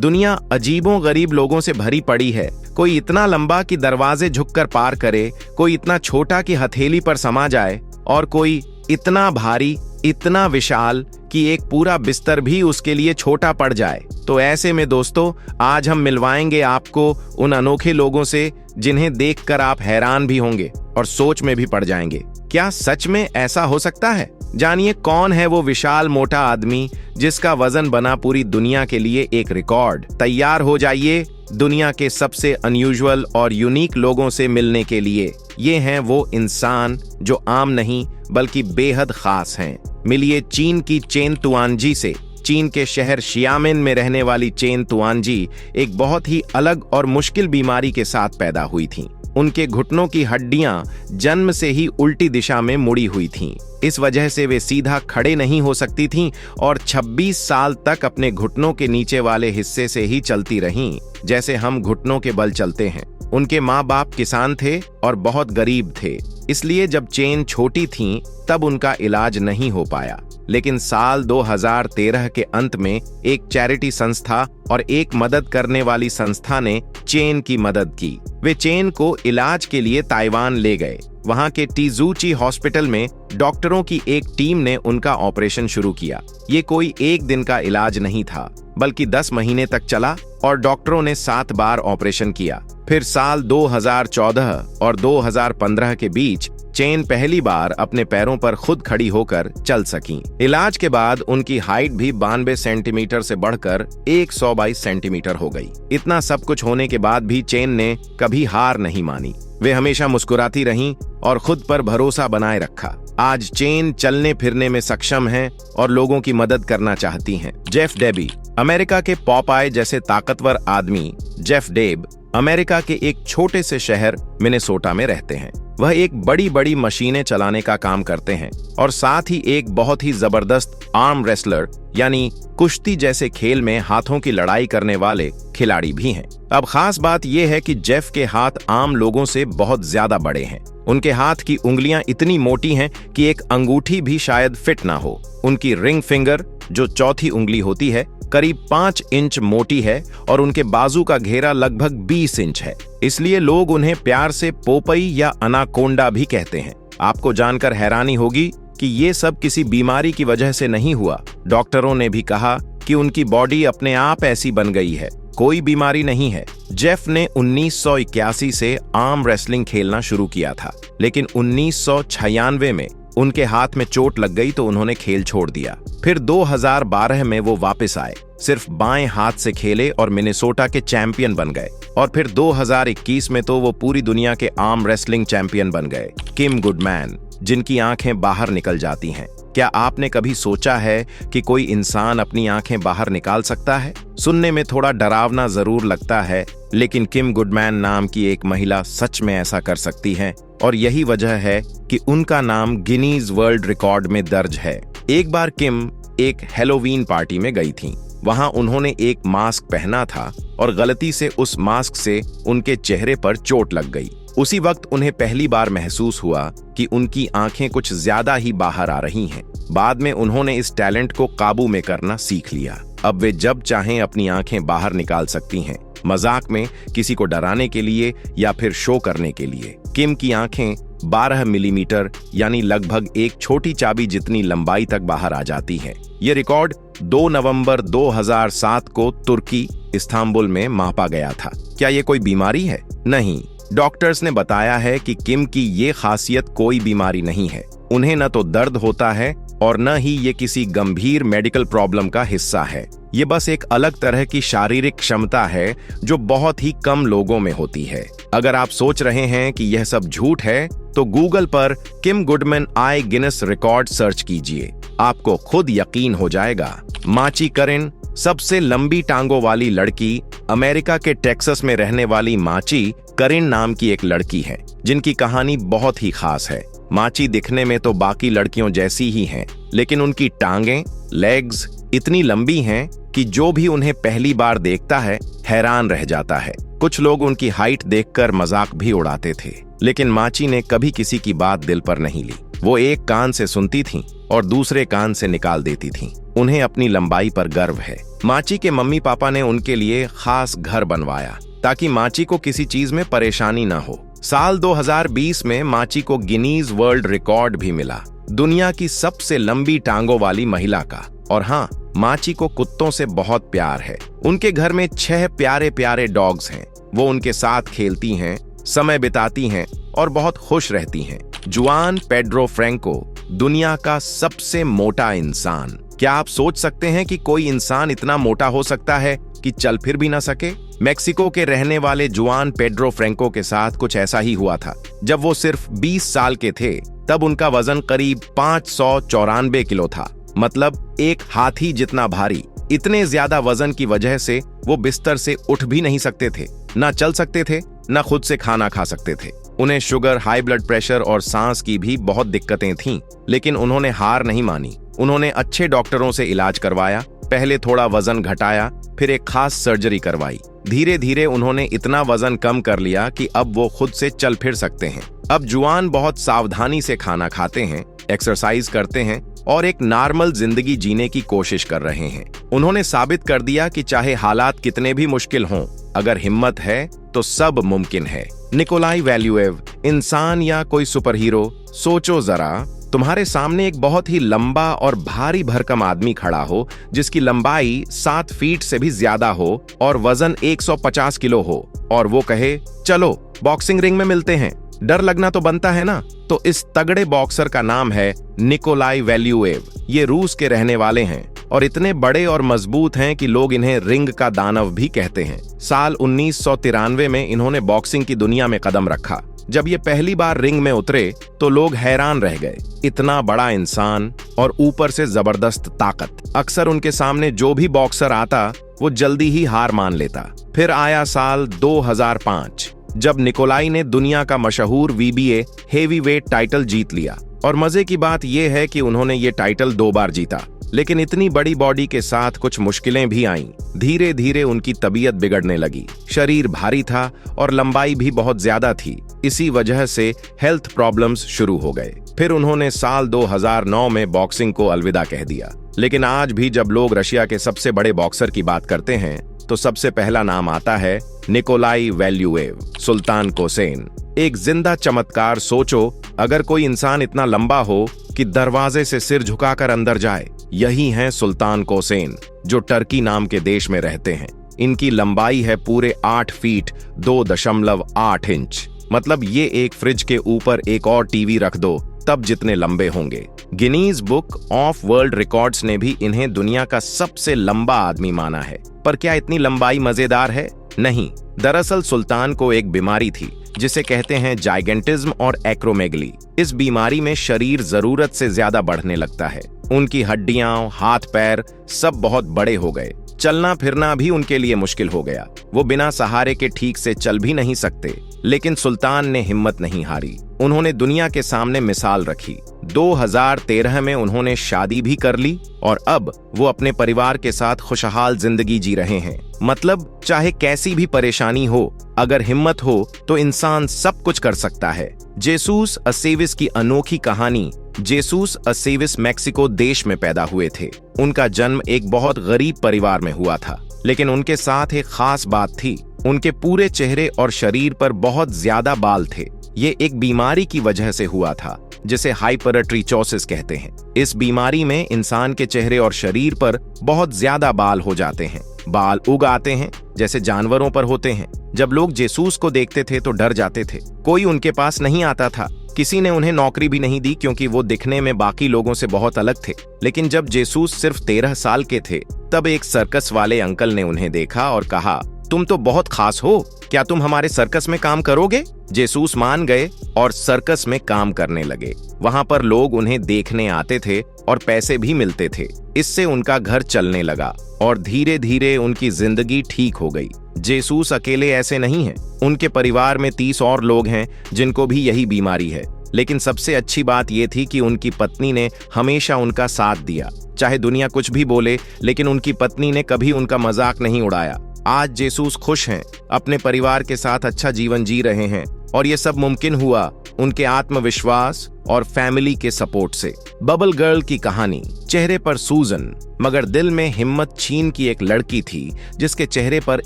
दुनिया अजीबों गरीब लोगों से भरी पड़ी है। कोई इतना लंबा कि दरवाजे झुककर पार करे, कोई इतना छोटा कि हथेली पर समा जाए, और कोई इतना भारी, इतना विशाल कि एक पूरा बिस्तर भी उसके लिए छोटा पड़ जाए। तो ऐसे में दोस्तों, आज हम मिलवाएंगे आपको उन अनोखे लोगों से जिन्हें देखकर आप हैरान भी होंगे और सोच में भी पड़ जाएंगे। क्या सच में ऐसा हो सकता है? जानिए कौन है वो विशाल मोटा आदमी जिसका वजन बना पूरी दुनिया के लिए एक रिकॉर्ड। तैयार हो जाइए दुनिया के सबसे अनयूजुअल और यूनिक लोगों से मिलने के लिए। ये हैं वो इंसान जो आम नहीं बल्कि बेहद खास हैं। मिलिए चीन की चेन तुआनजी से। चीन के शहर शियामिन में रहने वाली चेन तुआनजी एक बहुत ही अलग और मुश्किल बीमारी के साथ पैदा हुई थीं। उनके घुटनों की हड्डियां जन्म से ही उल्टी दिशा में मुड़ी हुई थीं। इस वजह से वे सीधा खड़े नहीं हो सकती थीं और 26 साल तक अपने घुटनों के नीचे वाले हिस्से से ही चलती रहीं, जैसे हम घुटनों के बल चलते हैं। उनके माँ बाप किसान थे और बहुत गरीब थे, इसलिए जब चेन छोटी थीं तब उनका इलाज नहीं हो पाया। लेकिन साल 2013 के अंत में एक चैरिटी संस्था और एक मदद करने वाली संस्था ने चेन की मदद की। वे चेन को इलाज के लिए ताइवान ले गए। वहां के टीजूची हॉस्पिटल में डॉक्टरों की एक टीम ने उनका ऑपरेशन शुरू किया। ये कोई एक दिन का इलाज नहीं था, बल्कि 10 महीने तक चला और डॉक्टरों ने 7 बार ऑपरेशन किया। फिर साल 2014 और 2015 के बीच चेन पहली बार अपने पैरों पर खुद खड़ी होकर चल सकीं। इलाज के बाद उनकी हाइट भी 92 सेंटीमीटर से बढ़कर 122 सेंटीमीटर हो गई। इतना सब कुछ होने के बाद भी चेन ने कभी हार नहीं मानी। वे हमेशा मुस्कुराती रहीं और खुद पर भरोसा बनाए रखा। आज चेन चलने फिरने में सक्षम हैं और लोगों की मदद करना चाहती हैं। Jeff Debbie. अमेरिका के पॉपाय जैसे ताकतवर आदमी जेफ डेब अमेरिका के एक छोटे से शहर मिनेसोटा में रहते हैं। वह एक बड़ी बड़ी मशीनें चलाने का काम करते हैं और साथ ही एक बहुत ही जबरदस्त आर्म रेसलर यानी कुश्ती जैसे खेल में हाथों की लड़ाई करने वाले खिलाड़ी भी हैं। अब खास बात यह है कि जेफ के हाथ आम लोगों से बहुत ज्यादा बड़े हैं। उनके हाथ की उंगलियां इतनी मोटी हैं कि एक अंगूठी भी शायद फिट ना हो। उनकी रिंग फिंगर, जो चौथी उंगली होती है, करीब 5 इंच मोटी है और उनके बाजू का घेरा लगभग 20 इंच है। इसलिए लोग उन्हें प्यार से पोपई या अनाकोंडा भी कहते हैं। आपको जानकर हैरानी होगी कि ये सब किसी बीमारी की वजह से नहीं हुआ। डॉक्टरों ने भी कहा कि उनकी बॉडी अपने आप ऐसी बन गई है, कोई बीमारी नहीं है। जेफ ने 1981 से आर्म रेसलिंग खेलना शुरू किया था, लेकिन 1996 में उनके हाथ में चोट लग गई तो उन्होंने खेल छोड़ दिया। फिर 2012 में वो वापस आए, सिर्फ बाएं हाथ से खेले और मिनेसोटा के चैंपियन बन गए। और फिर 2021 में तो वो पूरी दुनिया के आर्म रेसलिंग चैंपियन बन गए। किम गुडमैन, जिनकी आंखें बाहर निकल जाती हैं। क्या आपने कभी सोचा है कि कोई इंसान अपनी आंखें बाहर निकाल सकता है? सुनने में थोड़ा डरावना जरूर लगता है, लेकिन किम गुडमैन नाम की एक महिला सच में ऐसा कर सकती है और यही वजह है कि उनका नाम गिनीज वर्ल्ड रिकॉर्ड में दर्ज है। एक बार किम एक हैलोवीन पार्टी में गई थीं। वहां उन्होंने एक मास्क पहना था और गलती से उस मास्क से उनके चेहरे पर चोट लग गई। उसी वक्त उन्हें पहली बार महसूस हुआ कि उनकी आंखें कुछ ज्यादा ही बाहर आ रही हैं। बाद में उन्होंने इस टैलेंट को काबू में करना सीख लिया। अब वे जब चाहें अपनी आंखें बाहर निकाल सकती हैं, मजाक में, किसी को डराने के लिए या फिर शो करने के लिए। किम की आंखें 12 मिलीमीटर यानी लगभग एक छोटी चाबी जितनी लंबाई तक बाहर आ जाती हैं। ये रिकॉर्ड 2 नवंबर 2007 को तुर्की इस्तांबुल में मापा गया था। क्या ये कोई बीमारी है? नहीं। डॉक्टर्स ने बताया है कि किम की ये खासियत कोई बीमारी नहीं है। उन्हें न तो दर्द होता है और न ही ये किसी गंभीर मेडिकल प्रॉब्लम का हिस्सा है। ये बस एक अलग तरह की शारीरिक क्षमता है जो बहुत ही कम लोगों में होती है। अगर आप सोच रहे हैं कि यह सब झूठ है, तो गूगल पर किम गुडमैन आई गिनेस रिकॉर्ड सर्च कीजिए, आपको खुद यकीन हो जाएगा। माची करिन, सबसे लंबी टांगों वाली लड़की, अमेरिका के टेक्सास में रहने वाली माची करिन नाम की एक लड़की है, जिनकी कहानी बहुत ही खास है। माची दिखने में तो बाकी लड़कियों जैसी ही हैं, लेकिन उनकी टांगें, लेग्स इतनी लंबी हैं कि जो भी उन्हें पहली बार देखता है हैरान रह जाता है। कुछ लोग उनकी हाइट देखकर मजाक भी उड़ाते थे, लेकिन माची ने कभी किसी की बात दिल पर नहीं ली। वो एक कान से सुनती थीं और दूसरे कान से निकाल देती थीं। उन्हें अपनी लंबाई पर गर्व है। माची के मम्मी पापा ने उनके लिए खास घर बनवाया ताकि माची को किसी चीज में परेशानी न हो। साल 2020 में माची को गिनीज वर्ल्ड रिकॉर्ड भी मिला, दुनिया की सबसे लंबी टांगों वाली महिला का। और हाँ, माची को कुत्तों से बहुत प्यार है। उनके घर में 6 प्यारे प्यारे डॉग्स हैं। वो उनके साथ खेलती हैं, समय बिताती हैं और बहुत खुश रहती हैं। जुआन पेड्रो फ्रैंको, दुनिया का सबसे मोटा इंसान। क्या आप सोच सकते हैं कि कोई इंसान इतना मोटा हो सकता है कि चल फिर भी ना सके? मेक्सिको के रहने वाले जुआन पेड्रो फ्रैंको के साथ कुछ ऐसा ही हुआ था। जब वो सिर्फ 20 साल के थे तब उनका वजन करीब 594 किलो था, मतलब एक हाथी जितना भारी। इतने ज्यादा वजन की वजह से वो बिस्तर से उठ भी नहीं सकते थे, ना चल सकते थे, ना खुद से खाना खा सकते थे। उन्हें शुगर, हाई ब्लड प्रेशर और सांस की भी बहुत दिक्कतें थीं, लेकिन उन्होंने हार नहीं मानी। उन्होंने अच्छे डॉक्टरों से इलाज करवाया, पहले थोड़ा वजन घटाया, फिर एक खास सर्जरी करवाई। धीरे धीरे उन्होंने इतना वजन कम कर लिया कि अब वो खुद से चल फिर सकते हैं। अब जुआन बहुत सावधानी से खाना खाते हैं, एक्सरसाइज करते हैं और एक नॉर्मल जिंदगी जीने की कोशिश कर रहे हैं। उन्होंने साबित कर दिया कि चाहे हालात कितने भी मुश्किल हों, अगर हिम्मत है तो सब मुमकिन है। निकोलाई वैल्यूएव, इंसान या कोई सुपर हीरो? सोचो जरा, तुम्हारे सामने एक बहुत ही लंबा और भारी भरकम आदमी खड़ा हो जिसकी लंबाई 7 फीट से भी ज्यादा हो और वजन 150 किलो हो, और वो कहे चलो बॉक्सिंग रिंग में मिलते हैं। डर लगना तो बनता है ना। तो इस तगड़े बॉक्सर का नाम है निकोलाई वैल्यूएव। ये रूस के रहने वाले हैं और इतने बड़े और मजबूत हैं कि लोग इन्हें रिंग का दानव भी कहते हैं। साल 1993 में इन्होंने बॉक्सिंग की दुनिया में कदम रखा। जब ये पहली बार रिंग में उतरे तो लोग हैरान रह गए। इतना बड़ा इंसान और ऊपर से जबरदस्त ताकत। अक्सर उनके सामने जो भी बॉक्सर आता वो जल्दी ही हार मान लेता। फिर आया साल 2005 जब निकोलाई ने दुनिया का मशहूर VBA हेवीवेट टाइटल जीत लिया। और मजे की बात यह है कि उन्होंने ये टाइटल 2 बार जीता। लेकिन इतनी बड़ी बॉडी के साथ कुछ मुश्किलें भी आईं। धीरे धीरे उनकी तबीयत बिगड़ने लगी। शरीर भारी था और लंबाई भी बहुत ज्यादा थी। इसी वजह से हेल्थ प्रॉब्लम्स शुरू हो गए। फिर उन्होंने साल 2009 में बॉक्सिंग को अलविदा कह दिया। लेकिन आज भी जब लोग रशिया के सबसे बड़े बॉक्सर की बात करते हैं तो सबसे पहला नाम आता है निकोलाई वैल्यूएव, सुल्तान कोसेन। एक जिंदा चमत्कार। सोचो, अगर कोई इंसान इतना लंबा हो कि दरवाजे से सिर झुकाकर अंदर जाए। यही हैं सुल्तान कोसेन, जो टर्की नाम के देश में रहते हैं। इनकी लंबाई है पूरे 8 फीट 2.8 इंच। मतलब ये एक फ्रिज के ऊपर एक और टीवी रख दो तब जितने लंबे होंगे। Guinness book of world records ने भी इन्हें दुनिया का सबसे लंबा आदमी माना है। पर क्या इतनी लंबाई मजेदार है? नहीं। दरअसल सुल्तान को एक बीमारी थी जिसे कहते हैं जाइगेंटिज्म और एक्रोमेगली। इस बीमारी में शरीर जरूरत से ज्यादा बढ़ने लगता है। उनकी हड्डियां, हाथ पैर सब बहुत बड़े हो गए। चलना फिरना भी उनके लिए मुश्किल हो गया। वो बिना सहारे के ठीक से चल भी नहीं सकते। लेकिन सुल्तान ने हिम्मत नहीं हारी। उन्होंने दुनिया के सामने मिसाल रखी। 2013 में उन्होंने शादी भी कर ली और अब वो अपने परिवार के साथ खुशहाल जिंदगी जी रहे हैं। मतलब चाहे कैसी भी परेशानी हो, अगर हिम्मत हो तो इंसान सब कुछ कर सकता है। जेसूस असेविस की अनोखी कहानी। जेसूस असेविस मेक्सिको देश में पैदा हुए थे। उनका जन्म एक बहुत गरीब परिवार में हुआ था, लेकिन उनके साथ एक खास बात थी। उनके पूरे चेहरे और शरीर पर बहुत ज्यादा बाल थे। ये एक बीमारी की वजह से हुआ था जिसे हाइपरट्रिचोसिस कहते हैं। इस बीमारी में इंसान के चेहरे और शरीर पर बहुत ज्यादा बाल हो जाते हैं। बाल उग आते हैं जैसे जानवरों पर होते हैं। जब लोग जेसूस को देखते थे तो डर जाते थे। कोई उनके पास नहीं आता था। किसी ने उन्हें नौकरी भी नहीं दी क्योंकि वो दिखने में बाकी लोगों से बहुत अलग थे। लेकिन जब जेसूस सिर्फ 13 साल के थे तब एक सर्कस वाले अंकल ने उन्हें देखा और कहा, तुम तो बहुत खास हो, क्या तुम हमारे सर्कस में काम करोगे? जेसूस मान गए और सर्कस में काम करने लगे। वहां पर लोग उन्हें देखने आते थे और पैसे भी मिलते थे। इससे उनका घर चलने लगा और धीरे धीरे उनकी जिंदगी ठीक हो गई। जेसूस अकेले ऐसे नहीं हैं। उनके परिवार में 30 और लोग हैं जिनको भी यही बीमारी है। लेकिन सबसे अच्छी बात यह थी कि उनकी पत्नी ने हमेशा उनका साथ दिया। चाहे दुनिया कुछ भी बोले, लेकिन उनकी पत्नी ने कभी उनका मजाक नहीं उड़ाया। आज जेसूस खुश हैं, अपने परिवार के साथ अच्छा जीवन जी रहे हैं और ये सब मुमकिन हुआ उनके आत्मविश्वास और फैमिली के सपोर्ट से। बबल गर्ल की कहानी। चेहरे पर सूजन मगर दिल में हिम्मत चीन की एक लड़की थी जिसके चेहरे पर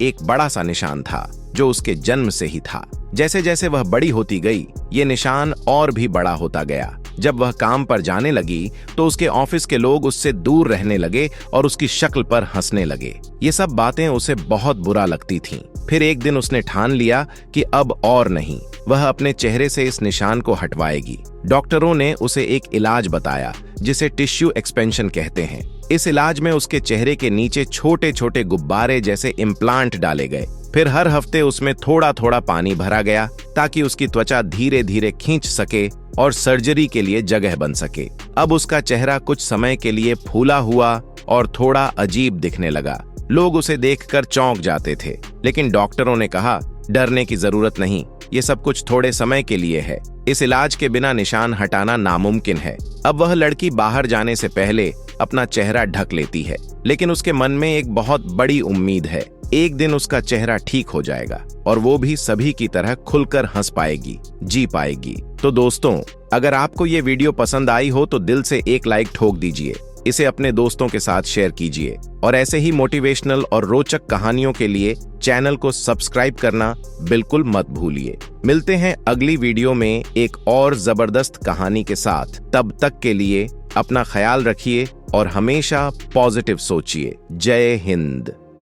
एक बड़ा सा निशान था जो उसके जन्म से ही था। जैसे जैसे वह बड़ी होती गई ये निशान और भी बड़ा होता गया। जब वह काम पर जाने लगी तो उसके ऑफिस के लोग उससे दूर रहने लगे और उसकी शक्ल पर हंसने लगे। ये सब बातें उसे बहुत बुरा लगती थीं। फिर एक दिन उसने ठान लिया कि अब और नहीं, वह अपने चेहरे से इस निशान को हटवाएगी। डॉक्टरों ने उसे एक इलाज बताया जिसे टिश्यू एक्सपेंशन कहते हैं। इस इलाज में उसके चेहरे के नीचे छोटे छोटे गुब्बारे जैसे इम्प्लांट डाले गए। फिर हर हफ्ते उसमें थोड़ा थोड़ा पानी भरा गया ताकि उसकी त्वचा धीरे धीरे खींच सके और सर्जरी के लिए जगह बन सके। अब उसका चेहरा कुछ समय के लिए फूला हुआ और थोड़ा अजीब दिखने लगा। लोग उसे देखकर चौंक जाते थे, लेकिन डॉक्टरों ने कहा डरने की जरूरत नहीं, ये सब कुछ थोड़े समय के लिए है। इस इलाज के बिना निशान हटाना नामुमकिन है। अब वह लड़की बाहर जाने से पहले अपना चेहरा ढक लेती है, लेकिन उसके मन में एक बहुत बड़ी उम्मीद है। एक दिन उसका चेहरा ठीक हो जाएगा और वो भी सभी की तरह खुलकर हंस पाएगी, जी पाएगी। तो दोस्तों, अगर आपको ये वीडियो पसंद आई हो तो दिल से एक लाइक ठोक दीजिए, इसे अपने दोस्तों के साथ शेयर कीजिए और ऐसे ही मोटिवेशनल और रोचक कहानियों के लिए चैनल को सब्सक्राइब करना बिल्कुल मत भूलिए। मिलते हैं अगली वीडियो में एक और जबरदस्त कहानी के साथ। तब तक के लिए अपना ख्याल रखिए और हमेशा पॉजिटिव सोचिए। जय हिंद।